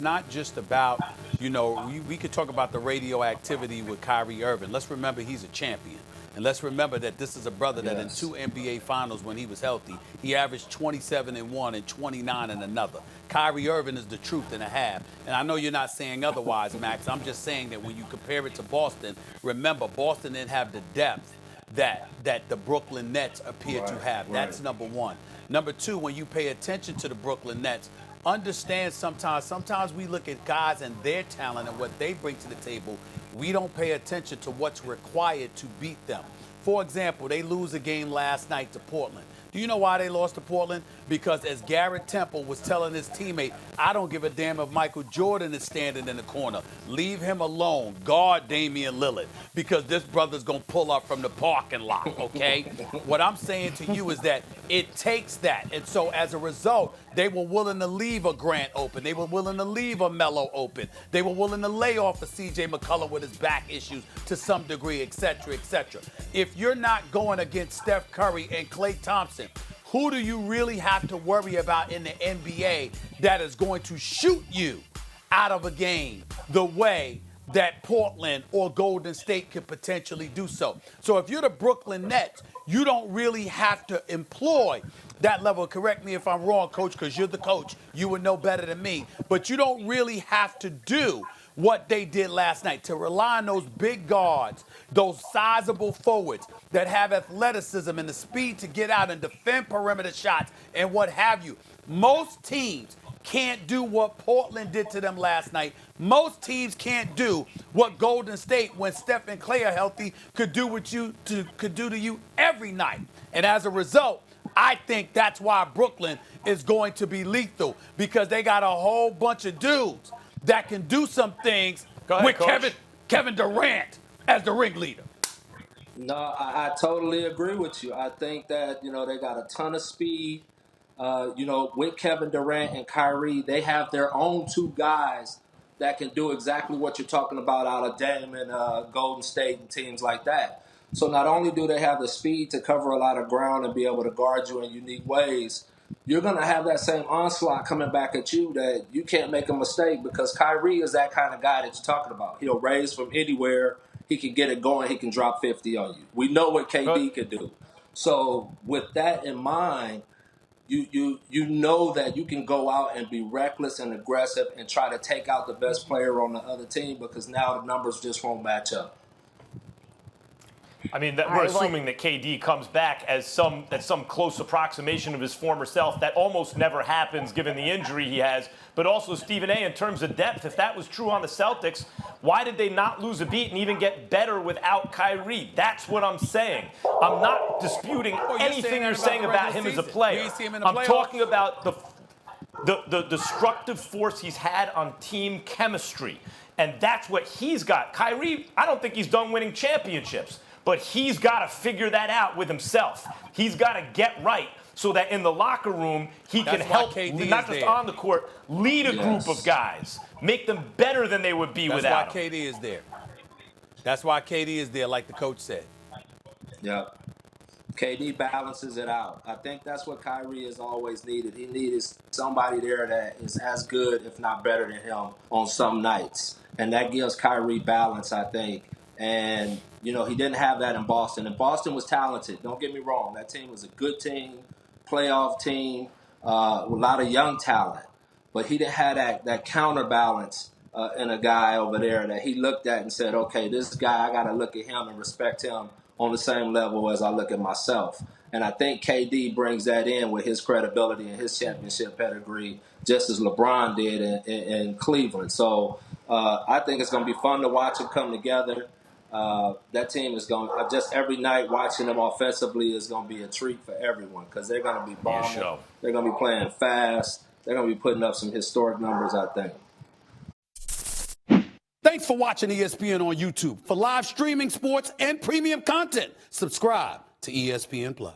not just about, we could talk about the radioactivity with Kyrie Irving. Let's remember he's a champion. And let's remember that this is a brother that in 2 NBA finals when he was healthy, he averaged 27 in one and 29 in another. Kyrie Irving is the truth in a half. And I know you're not saying otherwise, Max. I'm just saying that when you compare it to Boston, remember, Boston didn't have the depth that the Brooklyn Nets appear to have. That's number one. Number two, when you pay attention to the Brooklyn Nets, understand sometimes we look at guys and their talent and what they bring to the table. We don't pay attention to what's required to beat them. For example, they lose a game last night to Portland. Do you know why they lost to Portland? Because as Garrett Temple was telling his teammate, I don't give a damn if Michael Jordan is standing in the corner. Leave him alone. Guard Damian Lillard. Because this brother's going to pull up from the parking lot, okay? What I'm saying to you is that it takes that. And so as a result, they were willing to leave a Grant open. They were willing to leave a Melo open. They were willing to lay off a C.J. McCollum with his back issues to some degree, et cetera, et cetera. If you're not going against Steph Curry and Klay Thompson, who do you really have to worry about in the NBA that is going to shoot you out of a game the way that Portland or Golden State could potentially do so? So if you're the Brooklyn Nets, you don't really have to employ that level. Correct me if I'm wrong, Coach, because you're the coach. You would know better than me. But you don't really have to do what they did last night, to rely on those big guards, those sizable forwards that have athleticism and the speed to get out and defend perimeter shots and what have you. Most teams can't do what Portland did to them last night. Most teams can't do what Golden State, when Steph and Klay are healthy, could do to you every night. And as a result, I think that's why Brooklyn is going to be lethal, because they got a whole bunch of dudes that can do some things with Kevin Durant as the ringleader. No, I totally agree with you. I think that, they got a ton of speed. With Kevin Durant and Kyrie, they have their own two guys that can do exactly what you're talking about out of Dame and Golden State and teams like that. So not only do they have the speed to cover a lot of ground and be able to guard you in unique ways, you're going to have that same onslaught coming back at you that you can't make a mistake, because Kyrie is that kind of guy that you're talking about. He'll raise from anywhere. He can get it going. He can drop 50 on you. We know what KD can do. So with that in mind, you know that you can go out and be reckless and aggressive and try to take out the best player on the other team, because now the numbers just won't match up. I mean, we're assuming that KD comes back as some close approximation of his former self. That almost never happens given the injury he has. But also, Stephen A., in terms of depth, if that was true on the Celtics, why did they not lose a beat and even get better without Kyrie? That's what I'm saying. I'm not disputing anything you're saying about him as a player. I'm talking about the destructive force he's had on team chemistry. And that's what he's got. Kyrie, I don't think he's done winning championships. But he's got to figure that out with himself. He's got to get right so that in the locker room, he can help, not just on the court, lead a group of guys, make them better than they would be without him. That's why KD is there. That's why KD is there, like the coach said. Yep. KD balances it out. I think that's what Kyrie has always needed. He needed somebody there that is as good, if not better than him on some nights. And that gives Kyrie balance, I think. And, he didn't have that in Boston. And Boston was talented. Don't get me wrong. That team was a good team, playoff team, with a lot of young talent. But he didn't have that counterbalance in a guy over there that he looked at and said, okay, this guy, I got to look at him and respect him on the same level as I look at myself. And I think KD brings that in with his credibility and his championship pedigree, just as LeBron did in Cleveland. So I think it's going to be fun to watch them come together. That team is going to, just every night watching them offensively is going to be a treat for everyone, because they're going to be bombing. They're going to be playing fast. They're going to be putting up some historic numbers, I think. Thanks for watching ESPN on YouTube. For live streaming, sports, and premium content, subscribe to ESPN+.